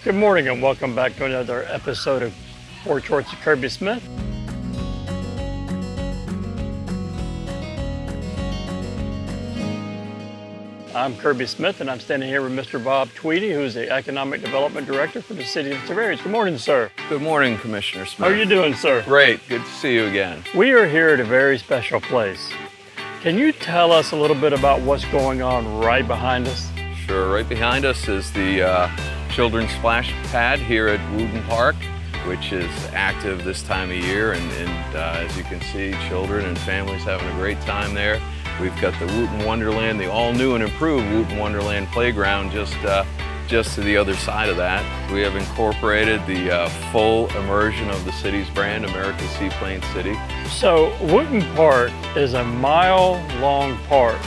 Good morning and welcome back to another episode of Porch Shorts with Kirby Smith. I'm Kirby Smith and I'm standing here with Mr. Bob Tweedy, who's the Economic Development Director for the City of Tavares. Good morning, sir. Good morning, Commissioner Smith. How are you doing, sir? Great, good to see you again. We are here at a very special place. Can you tell us a little bit about what's going on right behind us? Sure, right behind us is the children's splash pad here at Wooton Park, which is active this time of year, and as you can see, children and families having a great time there. We've got the Wooton Wonderland, the all-new and improved Wooton Wonderland playground just to the other side of that. We have incorporated the full immersion of the city's brand, America's Seaplane City. So Wooton Park is a mile-long park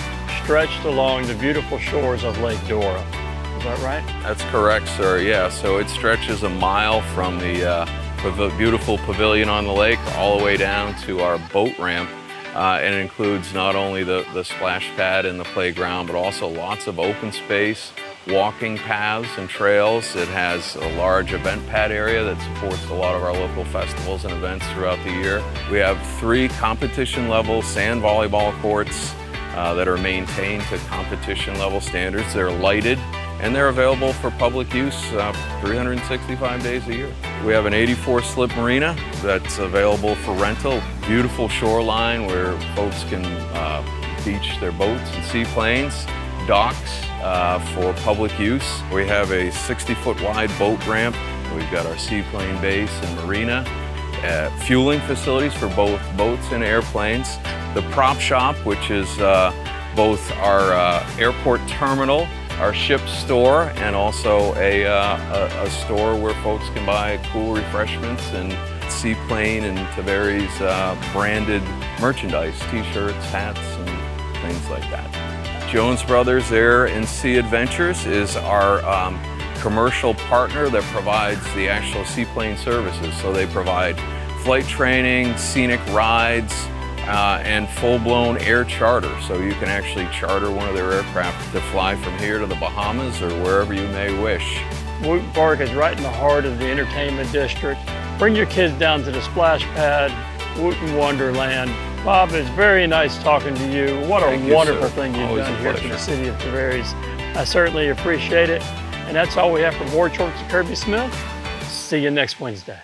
stretched along the beautiful shores of Lake Dora. Is that right? That's correct, sir. Yeah, so it stretches a mile from the beautiful pavilion on the lake all the way down to our boat ramp. And it includes not only the splash pad and the playground, but also lots of open space, walking paths and trails. It has a large event pad area that supports a lot of our local festivals and events throughout the year. We have 3 competition level sand volleyball courts that are maintained to competition level standards. They're lighted and they're available for public use 365 days a year. We have an 84 slip marina that's available for rental. Beautiful shoreline where folks can beach their boats and seaplanes. Docks for public use. We have a 60-foot wide boat ramp. We've got our seaplane base and marina. Fueling facilities for both boats and airplanes. The prop shop, which is both our airport terminal, our ship store, and also a store where folks can buy cool refreshments and seaplane and Tavares branded merchandise, t-shirts, hats, and things like that. Jones Brothers Air and Sea Adventures is our commercial partner that provides the actual seaplane services. So they provide flight training, scenic rides, and full-blown air charter. So you can actually charter one of their aircraft to fly from here to the Bahamas or wherever you may wish. Wooton Park is right in the heart of the entertainment district. Bring your kids down to the splash pad, Wooton Wonderland. Bob, it's very nice talking to you. What a wonderful thing you've done here for the City of Tavares. I certainly appreciate it. And that's all we have for Porch Shorts with Kirby Smith. See you next Wednesday.